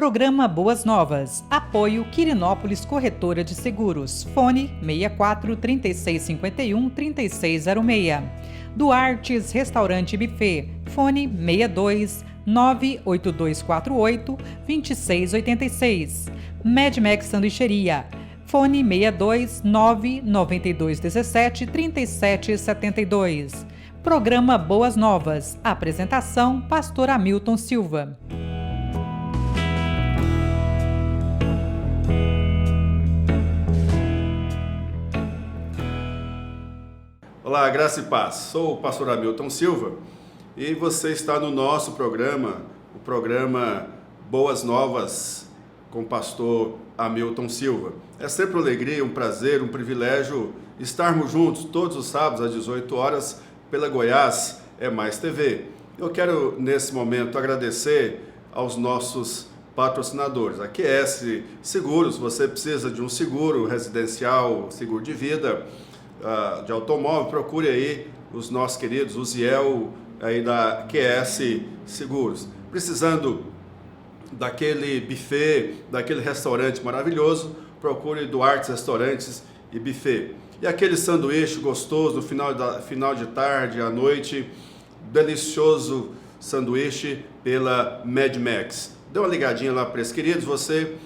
Programa Boas Novas. Apoio Quirinópolis Corretora de Seguros. Fone 64 3651 3606. Duartes Restaurante e Buffet. Fone 62 98248 2686. Medmex Sanduicheria. Fone 62 99217 3772. Programa Boas Novas. Apresentação: Pastor Hamilton Silva. Olá, graça e paz. Sou o pastor Hamilton Silva e você está no nosso programa, o programa Boas Novas com o pastor Hamilton Silva. É sempre uma alegria, um prazer, um privilégio estarmos juntos todos os sábados às 18 horas pela Goiás É Mais TV. Eu quero nesse momento agradecer aos nossos patrocinadores. A QS Seguros, você precisa de um seguro residencial, seguro de vida, de automóvel, procure aí os nossos queridos, o Ziel aí da QS Seguros. Precisando daquele buffet, daquele restaurante maravilhoso, procure Duartes Restaurantes e Buffet. E aquele sanduíche gostoso no final de tarde, à noite, delicioso sanduíche pela Medmex. Dê uma ligadinha lá para esses queridos, você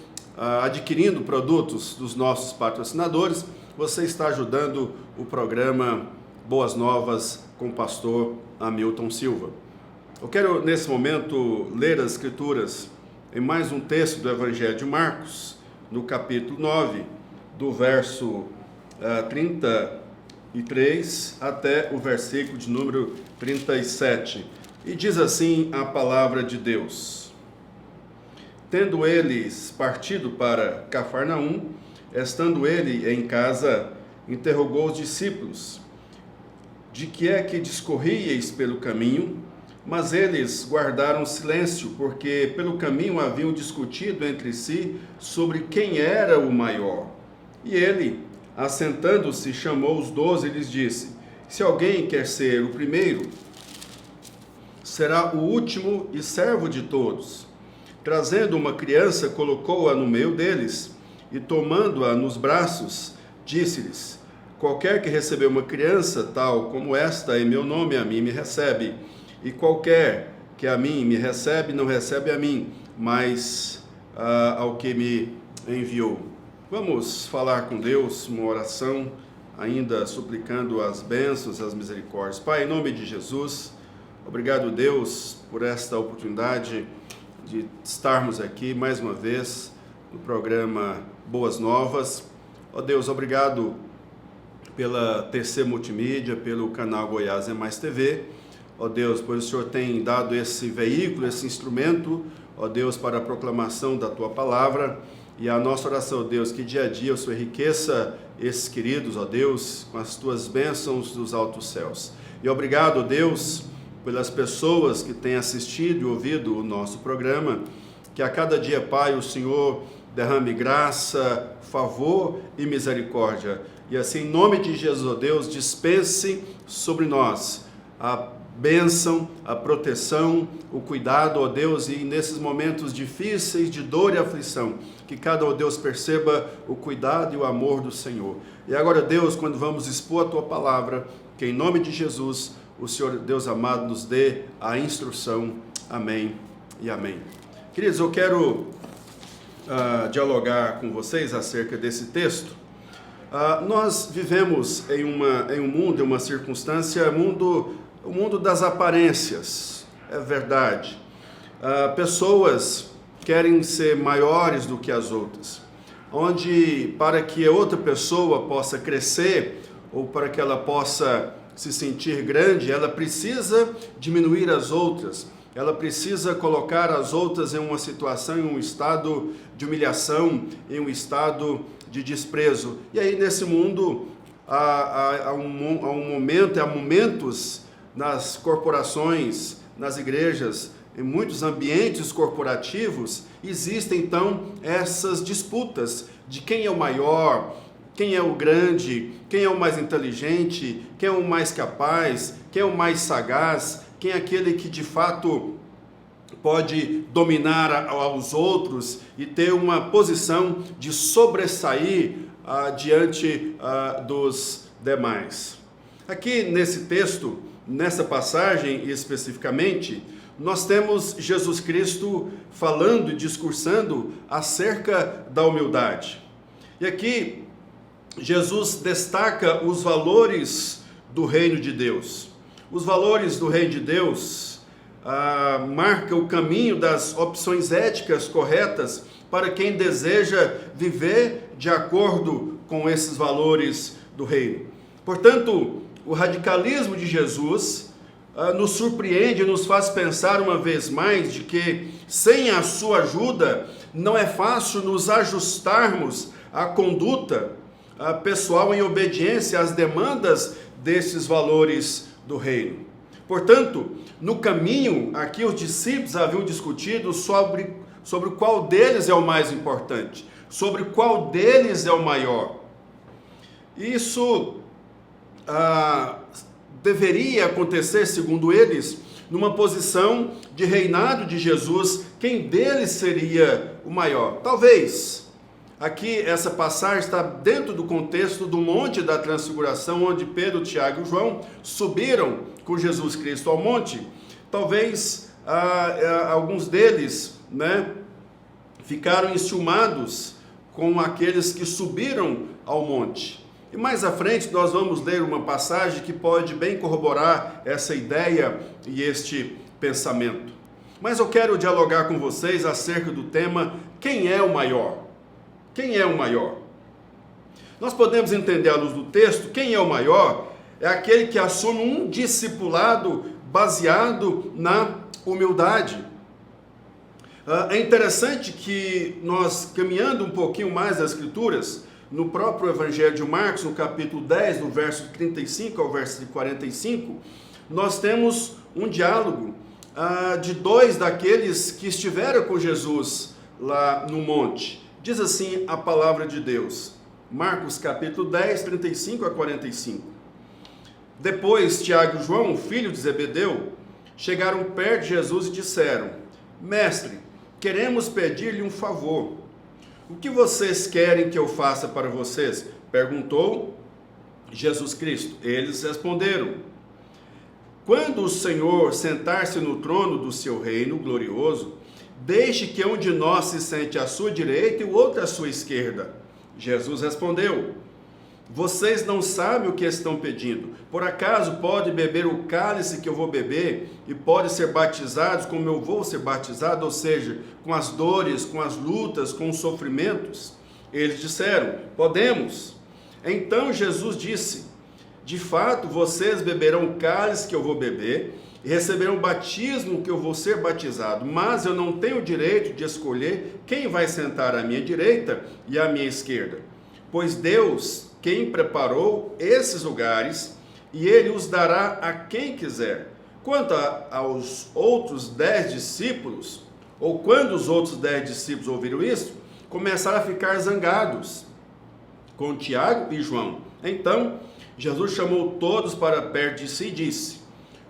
adquirindo produtos dos nossos patrocinadores, você está ajudando o programa Boas Novas com o pastor Hamilton Silva. Eu quero, nesse momento, ler as Escrituras em mais um texto do Evangelho de Marcos, no capítulo 9, do verso 33 até o versículo de número 37. E diz assim a palavra de Deus: Tendo eles partido para Cafarnaum, estando ele em casa, interrogou os discípulos: De que é que discorríeis pelo caminho? Mas eles guardaram silêncio, porque pelo caminho haviam discutido entre si sobre quem era o maior. E ele, assentando-se, chamou os 12 e lhes disse: Se alguém quer ser o primeiro, será o último e servo de todos. Trazendo uma criança, colocou-a no meio deles, e tomando-a nos braços, disse-lhes: Qualquer que receber uma criança tal como esta em meu nome, a mim me recebe. E qualquer que a mim me recebe, não recebe a mim, mas ao que me enviou. Vamos falar com Deus, uma oração, ainda suplicando as bênçãos, as misericórdias. Pai, em nome de Jesus, obrigado, Deus, por esta oportunidade de estarmos aqui mais uma vez no programa Boas Novas. Ó Deus, obrigado pela TC Multimídia, pelo canal Goiás É Mais TV. Ó Deus, pois o Senhor tem dado esse veículo, esse instrumento, ó Deus, para a proclamação da Tua Palavra. E a nossa oração, ó Deus, que dia a dia o Senhor enriqueça esses queridos, ó Deus, com as Tuas bênçãos dos altos céus. E obrigado, Deus, pelas pessoas que têm assistido e ouvido o nosso programa, que a cada dia, Pai, o Senhor derrame graça, favor e misericórdia. E assim, em nome de Jesus, ó Deus, dispense sobre nós a bênção, a proteção, o cuidado, ó Deus, e nesses momentos difíceis de dor e aflição, que cada, ó Deus, perceba o cuidado e o amor do Senhor. E agora, Deus, quando vamos expor a Tua Palavra, que em nome de Jesus, o Senhor, Deus amado, nos dê a instrução. Amém e amém. Queridos, eu quero dialogar com vocês acerca desse texto. Nós vivemos em um mundo, em uma circunstância, o mundo das aparências, é verdade. Pessoas querem ser maiores do que as outras, onde para que a outra pessoa possa crescer, ou para que ela possa se sentir grande, ela precisa diminuir as outras, ela precisa colocar as outras em uma situação, em um estado de humilhação, em um estado de desprezo. E aí nesse mundo há momentos nas corporações, nas igrejas, em muitos ambientes corporativos, existem então essas disputas de quem é o maior, quem é o grande, quem é o mais inteligente, quem é o mais capaz, quem é o mais sagaz, quem é aquele que de fato pode dominar aos outros e ter uma posição de sobressair diante dos demais. Aqui nesse texto, nessa passagem especificamente, nós temos Jesus Cristo falando e discursando acerca da humildade. E aqui Jesus destaca os valores do reino de Deus. Os valores do reino de Deus marca o caminho das opções éticas corretas para quem deseja viver de acordo com esses valores do reino. Portanto, o radicalismo de Jesus nos surpreende e nos faz pensar uma vez mais de que sem a sua ajuda não é fácil nos ajustarmos à conduta pessoal em obediência às demandas desses valores do reino. Portanto, no caminho, aqui os discípulos haviam discutido sobre qual deles é o mais importante, sobre qual deles é o maior. Isso deveria acontecer, segundo eles, numa posição de reinado de Jesus, quem deles seria o maior? Talvez. Aqui, essa passagem está dentro do contexto do Monte da Transfiguração, onde Pedro, Tiago e João subiram com Jesus Cristo ao monte. Talvez alguns deles, ficaram enciumados com aqueles que subiram ao monte. E mais à frente nós vamos ler uma passagem que pode bem corroborar essa ideia e este pensamento. Mas eu quero dialogar com vocês acerca do tema: quem é o maior? Quem é o maior? Nós podemos entender à luz do texto, quem é o maior é aquele que assume um discipulado baseado na humildade. É interessante que nós, caminhando um pouquinho mais nas Escrituras, no próprio Evangelho de Marcos, no capítulo 10, do verso 35 ao verso 45, nós temos um diálogo de dois daqueles que estiveram com Jesus lá no monte. Diz assim a palavra de Deus, Marcos capítulo 10, 35 a 45. Depois, Tiago e João, filho de Zebedeu, chegaram perto de Jesus e disseram: Mestre, queremos pedir-lhe um favor. O que vocês querem que eu faça para vocês? Perguntou Jesus Cristo. Eles responderam: quando o Senhor sentar-se no trono do seu reino glorioso, deixe que um de nós se sente à sua direita e o outro à sua esquerda. Jesus respondeu: vocês não sabem o que estão pedindo. Por acaso pode beber o cálice que eu vou beber e pode ser batizados como eu vou ser batizado, ou seja, com as dores, com as lutas, com os sofrimentos? Eles disseram: podemos. Então Jesus disse: de fato, vocês beberão o cálice que eu vou beber e receberão o batismo que eu vou ser batizado, mas eu não tenho o direito de escolher quem vai sentar à minha direita e à minha esquerda, pois Deus quem preparou esses lugares, e ele os dará a quem quiser. Quanto aos outros 10 discípulos, ou quando os outros 10 discípulos ouviram isso, começaram a ficar zangados com Tiago e João. Então, Jesus chamou todos para perto de si e disse: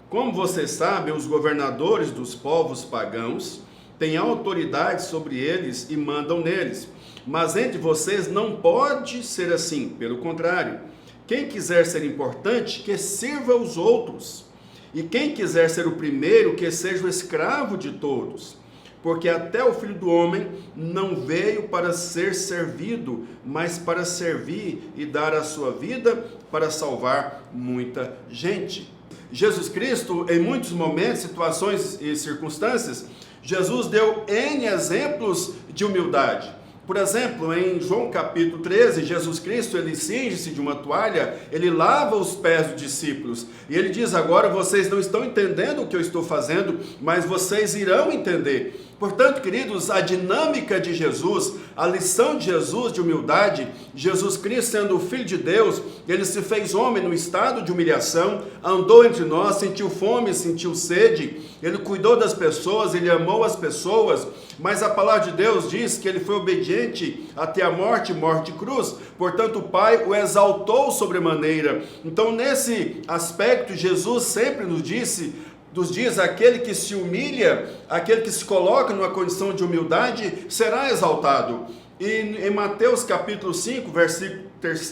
como vocês sabem, os governadores dos povos pagãos têm autoridade sobre eles e mandam neles. Mas entre vocês não pode ser assim. Pelo contrário, quem quiser ser importante, que sirva os outros. E quem quiser ser o primeiro, que seja o escravo de todos. Porque até o Filho do Homem não veio para ser servido, mas para servir e dar a sua vida para salvar muita gente. Jesus Cristo, em muitos momentos, situações e circunstâncias, Jesus deu N exemplos de humildade. Por exemplo, em João capítulo 13, Jesus Cristo, ele cinge-se de uma toalha, ele lava os pés dos discípulos. E ele diz: agora vocês não estão entendendo o que eu estou fazendo, mas vocês irão entender. Portanto, queridos, a dinâmica de Jesus, a lição de Jesus de humildade, Jesus Cristo sendo o Filho de Deus, ele se fez homem no estado de humilhação, andou entre nós, sentiu fome, sentiu sede, ele cuidou das pessoas, ele amou as pessoas, mas a palavra de Deus diz que ele foi obediente até a morte, morte de cruz. Portanto, o Pai o exaltou sobremaneira. Então, nesse aspecto, Jesus sempre nos disse: dos dias, aquele que se humilha, aquele que se coloca numa condição de humildade, será exaltado. E em Mateus capítulo 5, versículo 3,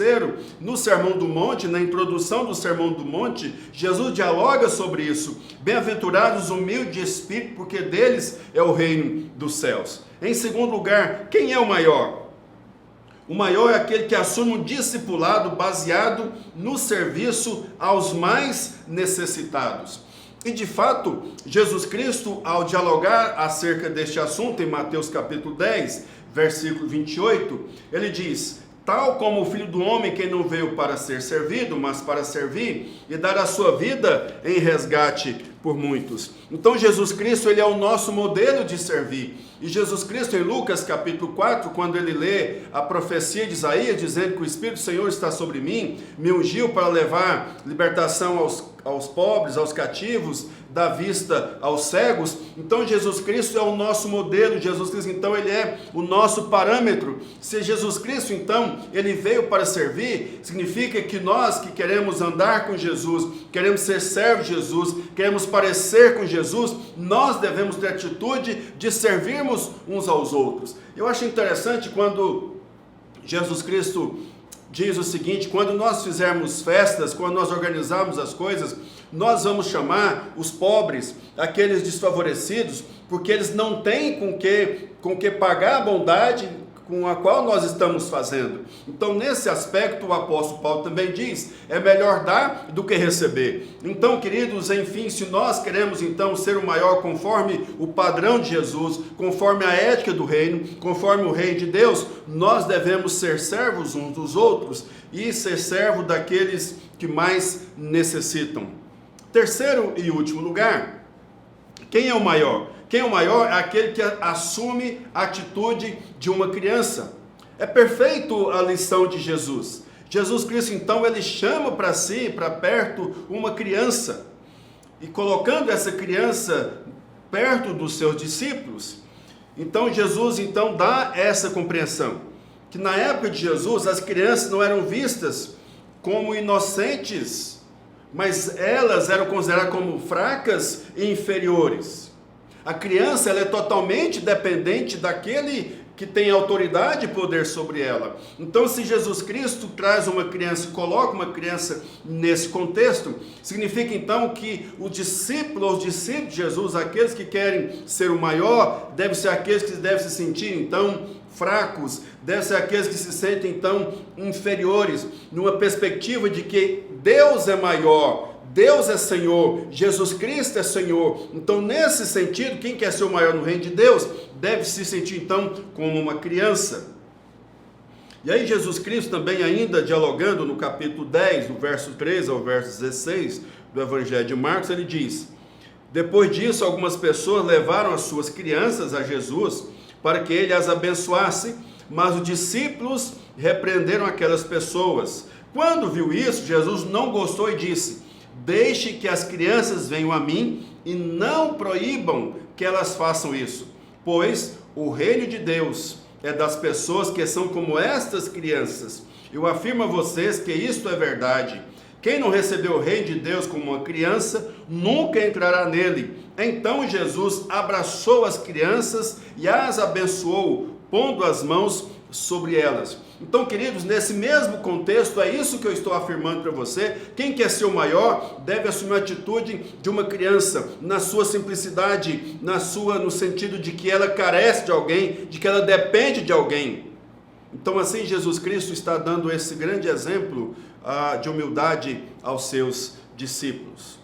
no Sermão do Monte, na introdução do Sermão do Monte, Jesus dialoga sobre isso. Bem-aventurados os humildes de espírito, porque deles é o reino dos céus. Em segundo lugar, quem é o maior? O maior é aquele que assume um discipulado baseado no serviço aos mais necessitados. E de fato, Jesus Cristo, ao dialogar acerca deste assunto, em Mateus capítulo 10, versículo 28, ele diz: tal como o Filho do Homem, que não veio para ser servido, mas para servir e dar a sua vida em resgate por muitos. Então Jesus Cristo, ele é o nosso modelo de servir. E Jesus Cristo, em Lucas capítulo 4, quando ele lê a profecia de Isaías, dizendo que o Espírito do Senhor está sobre mim, me ungiu para levar libertação aos pobres, aos cativos, dar vista aos cegos. Então Jesus Cristo é o nosso modelo. Jesus Cristo, então, ele é o nosso parâmetro. Se Jesus Cristo, então, ele veio para servir, significa que nós que queremos andar com Jesus, queremos ser servos de Jesus, queremos parecer com Jesus, nós devemos ter atitude de servirmos uns aos outros. Eu acho interessante quando Jesus Cristo diz o seguinte: quando nós fizermos festas, quando nós organizarmos as coisas, nós vamos chamar os pobres, aqueles desfavorecidos, porque eles não têm com que pagar a bondade com a qual nós estamos fazendo. Então, nesse aspecto, o apóstolo Paulo também diz: é melhor dar do que receber. Então, queridos, enfim, se nós queremos então ser o maior conforme o padrão de Jesus, conforme a ética do reino, conforme o reino de Deus, nós devemos ser servos uns dos outros e ser servo daqueles que mais necessitam. Terceiro e último lugar, quem é o maior? Quem é o maior é aquele que assume a atitude de uma criança. É perfeito a lição de Jesus. Jesus Cristo, então, ele chama para si, para perto, uma criança. E colocando essa criança perto dos seus discípulos, então Jesus, então, dá essa compreensão. Que na época de Jesus, as crianças não eram vistas como inocentes, mas elas eram consideradas como fracas e inferiores. A criança, ela é totalmente dependente daquele que tem autoridade e poder sobre ela. Então, se Jesus Cristo traz uma criança, coloca uma criança nesse contexto, significa então que os discípulos de Jesus, aqueles que querem ser o maior, devem ser aqueles que devem se sentir então fracos, devem ser aqueles que se sentem então inferiores, numa perspectiva de que Deus é maior, Deus é Senhor, Jesus Cristo é Senhor. Então, nesse sentido, quem quer ser o maior no reino de Deus, deve se sentir então como uma criança. E aí Jesus Cristo também, ainda dialogando no capítulo 10, do verso 13 ao verso 16 do Evangelho de Marcos, ele diz: depois disso, algumas pessoas levaram as suas crianças a Jesus para que ele as abençoasse, mas os discípulos repreenderam aquelas pessoas. Quando viu isso, Jesus não gostou e disse: deixe que as crianças venham a mim e não proíbam que elas façam isso, pois o reino de Deus é das pessoas que são como estas crianças. Eu afirmo a vocês que isto é verdade. Quem não recebeu o reino de Deus como uma criança, nunca entrará nele. Então Jesus abraçou as crianças e as abençoou, pondo as mãos sobre elas. Então, queridos, nesse mesmo contexto, é isso que eu estou afirmando para você. Quem quer ser o maior deve assumir a atitude de uma criança, na sua simplicidade, no sentido de que ela carece de alguém, de que ela depende de alguém. Então, assim, Jesus Cristo está dando esse grande exemplo de humildade aos seus discípulos.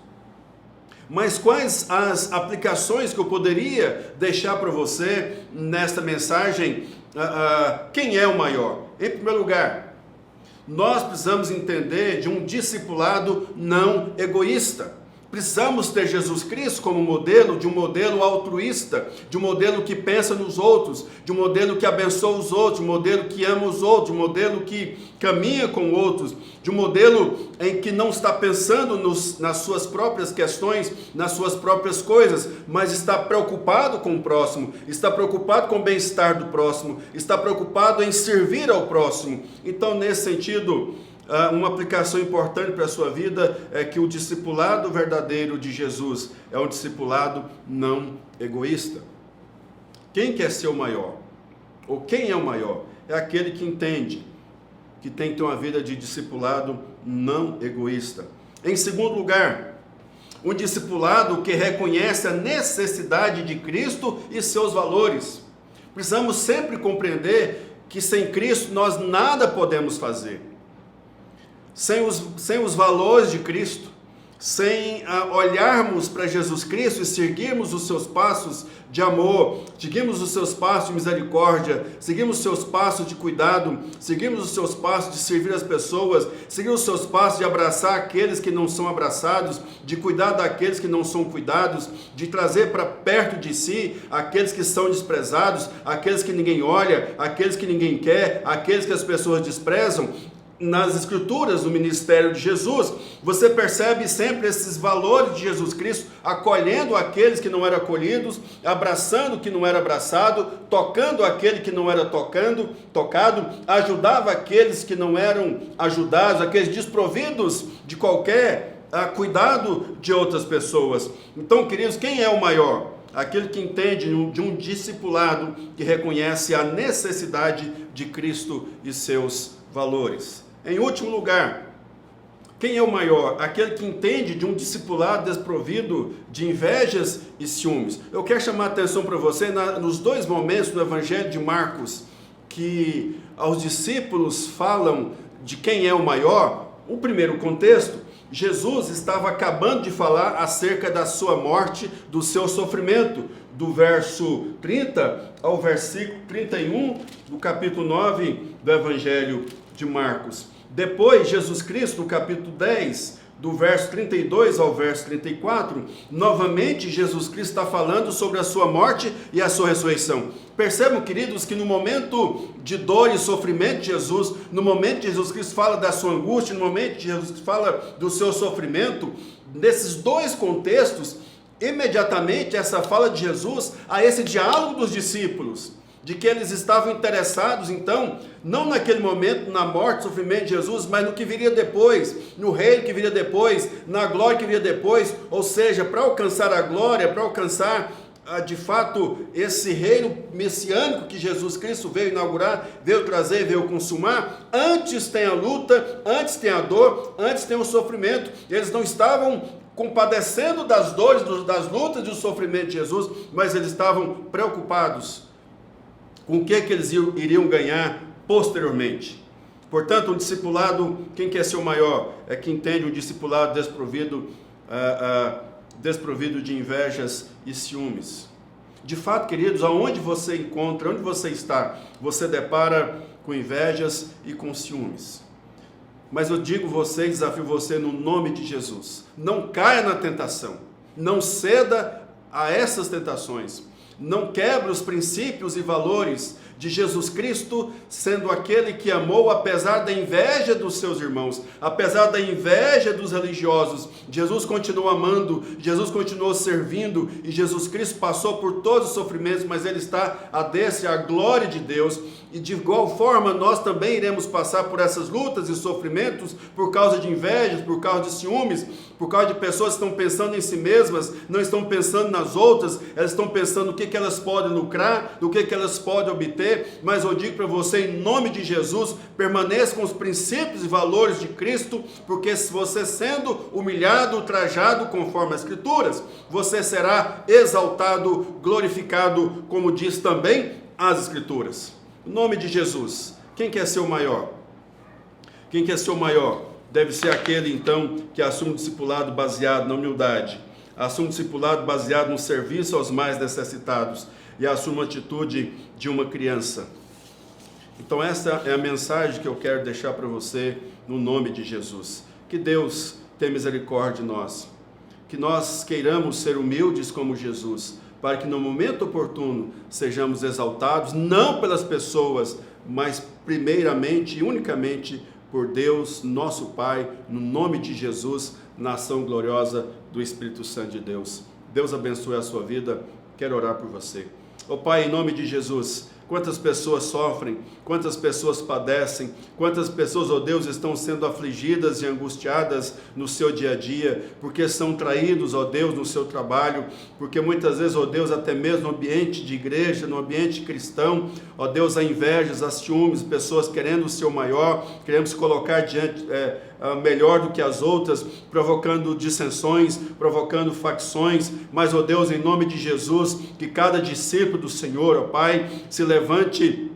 Mas quais as aplicações que eu poderia deixar para você nesta mensagem? Quem é o maior? Em primeiro lugar, nós precisamos entender de um discipulado não egoísta. Precisamos ter Jesus Cristo como modelo, de um modelo altruísta, de um modelo que pensa nos outros, de um modelo que abençoa os outros, de um modelo que ama os outros, de um modelo que caminha com outros, de um modelo em que não está pensando nas suas próprias questões, nas suas próprias coisas, mas está preocupado com o próximo, está preocupado com o bem-estar do próximo, está preocupado em servir ao próximo. Então, nesse sentido, uma aplicação importante para a sua vida é que o discipulado verdadeiro de Jesus é um discipulado não egoísta. Quem quer ser o maior? Ou quem é o maior? É aquele que entende que tem que ter uma vida de discipulado não egoísta. Em segundo lugar, um discipulado que reconhece a necessidade de Cristo e seus valores. Precisamos sempre compreender que sem Cristo nós nada podemos fazer. Sem os valores de Cristo, sem olharmos para Jesus Cristo e seguirmos os seus passos de amor, seguimos os seus passos de misericórdia, seguimos os seus passos de cuidado, seguimos os seus passos de servir as pessoas, seguimos os seus passos de abraçar aqueles que não são abraçados, de cuidar daqueles que não são cuidados, de trazer para perto de si aqueles que são desprezados, aqueles que ninguém olha, aqueles que ninguém quer, aqueles que as pessoas desprezam. Nas escrituras do ministério de Jesus, você percebe sempre esses valores de Jesus Cristo, acolhendo aqueles que não eram acolhidos, abraçando o que não era abraçado, tocando aquele que não era tocado, ajudava aqueles que não eram ajudados, aqueles desprovidos de qualquer cuidado de outras pessoas. Então, queridos, quem é o maior? Aquele que entende de um discipulado que reconhece a necessidade de Cristo e seus valores. Em último lugar, quem é o maior? Aquele que entende de um discipulado desprovido de invejas e ciúmes. Eu quero chamar a atenção para você nos dois momentos do Evangelho de Marcos, que aos discípulos falam de quem é o maior. O primeiro contexto, Jesus estava acabando de falar acerca da sua morte, do seu sofrimento, do verso 30 ao versículo 31 do capítulo 9 do Evangelho de Marcos. Depois, Jesus Cristo, no capítulo 10, do verso 32 ao verso 34, novamente Jesus Cristo está falando sobre a sua morte e a sua ressurreição. Percebam, queridos, que no momento de dor e sofrimento de Jesus, no momento que Jesus Cristo fala da sua angústia, no momento que Jesus Cristo fala do seu sofrimento, nesses dois contextos, imediatamente essa fala de Jesus a esse diálogo dos discípulos, de que eles estavam interessados, então, não naquele momento, na morte, sofrimento de Jesus, mas no que viria depois, no reino que viria depois, na glória que viria depois, ou seja, para alcançar a glória, para alcançar, de fato, esse reino messiânico que Jesus Cristo veio inaugurar, veio trazer, veio consumar, antes tem a luta, antes tem a dor, antes tem o sofrimento. Eles não estavam compadecendo das dores, das lutas e do sofrimento de Jesus, mas eles estavam preocupados com o que eles iriam ganhar posteriormente. Portanto, um discipulado, quem quer ser o maior? É quem entende um discipulado desprovido de invejas e ciúmes. De fato, queridos, aonde você encontra, onde você está, você depara com invejas e com ciúmes. Mas eu digo você, desafio você no nome de Jesus. Não caia na tentação. Não ceda a essas tentações. Não quebre os princípios e valores de Jesus Cristo, sendo aquele que amou apesar da inveja dos seus irmãos, apesar da inveja dos religiosos. Jesus continuou amando, Jesus continuou servindo, e Jesus Cristo passou por todos os sofrimentos, mas ele está à destra, à glória de Deus. E de igual forma nós também iremos passar por essas lutas e sofrimentos por causa de invejas, por causa de ciúmes, por causa de pessoas que estão pensando em si mesmas, não estão pensando nas outras, elas estão pensando no que elas podem lucrar, do que elas podem obter. Mas eu digo para você, em nome de Jesus, permaneça com os princípios e valores de Cristo, porque se você sendo humilhado, ultrajado conforme as Escrituras, você será exaltado, glorificado, como diz também as Escrituras. Em nome de Jesus, quem quer ser o maior? Quem quer ser o maior? Deve ser aquele, então, que assume um discipulado baseado na humildade, assume um discipulado baseado no serviço aos mais necessitados e assume a atitude de uma criança. Então essa é a mensagem que eu quero deixar para você no nome de Jesus. Que Deus tenha misericórdia de nós, que nós queiramos ser humildes como Jesus, para que no momento oportuno sejamos exaltados, não pelas pessoas, mas primeiramente e unicamente por Deus, nosso Pai, no nome de Jesus, na ação gloriosa do Espírito Santo de Deus. Deus abençoe a sua vida, quero orar por você. Ó Pai, em nome de Jesus, quantas pessoas sofrem, quantas pessoas padecem, quantas pessoas, ó Deus, estão sendo afligidas e angustiadas no seu dia a dia, porque são traídos, ó Deus, no seu trabalho, porque muitas vezes, ó Deus, até mesmo no ambiente de igreja, no ambiente cristão, ó Deus, há invejas, há ciúmes, pessoas querendo o seu maior, querendo se colocar diante, melhor do que as outras, provocando dissensões, provocando facções, mas, ó Deus, em nome de Jesus, que cada discípulo do Senhor, ó Pai, se levante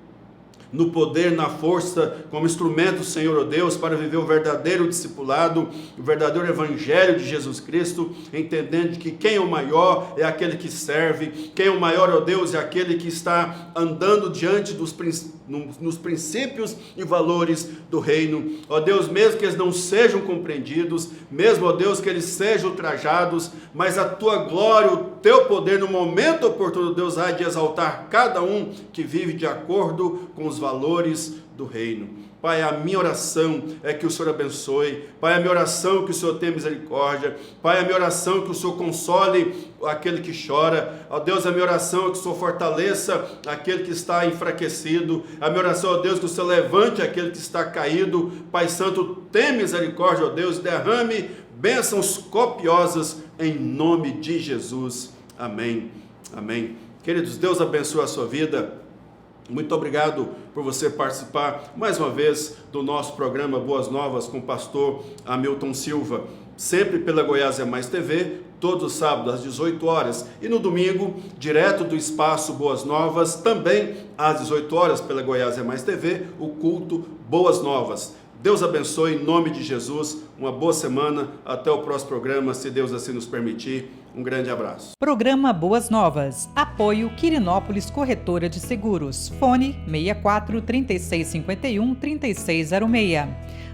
no poder, na força, como instrumento, Senhor, ó Deus, para viver o verdadeiro discipulado, o verdadeiro evangelho de Jesus Cristo, entendendo que quem é o maior é aquele que serve, quem é o maior, ó Deus, é aquele que está andando diante nos princípios e valores do reino, ó Deus, mesmo que eles não sejam compreendidos, mesmo, ó Deus, que eles sejam ultrajados, mas a tua glória, o teu poder no momento oportuno, Deus, há de exaltar cada um que vive de acordo com os valores do reino. Pai, a minha oração é que o Senhor abençoe. Pai, a minha oração é que o Senhor tenha misericórdia. Pai, a minha oração é que o Senhor console aquele que chora. Ó Deus, a minha oração é que o Senhor fortaleça aquele que está enfraquecido. A minha oração, ó Deus, que o Senhor levante aquele que está caído. Pai Santo, tenha misericórdia, ó Deus, derrame bênçãos copiosas em nome de Jesus. Amém. Amém. Queridos, Deus abençoe a sua vida. Muito obrigado por você participar mais uma vez do nosso programa Boas Novas com o pastor Hamilton Silva, sempre pela Goiás é Mais TV, todos os sábados às 18 horas e no domingo, direto do espaço Boas Novas, também às 18 horas pela Goiás é Mais TV, o culto Boas Novas. Deus abençoe em nome de Jesus, uma boa semana, até o próximo programa, se Deus assim nos permitir. Um grande abraço. Programa Boas Novas. Apoio Quirinópolis Corretora de Seguros. Fone 64 3651 3606.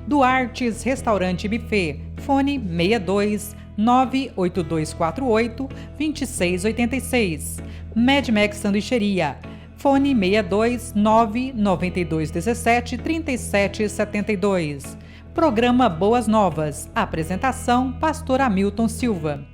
Duartes Restaurante Buffet. Fone 62 98248 2686. Medmex Sanduicheria. Fone 62 99217 3772. Programa Boas Novas. Apresentação: Pastor Hamilton Silva.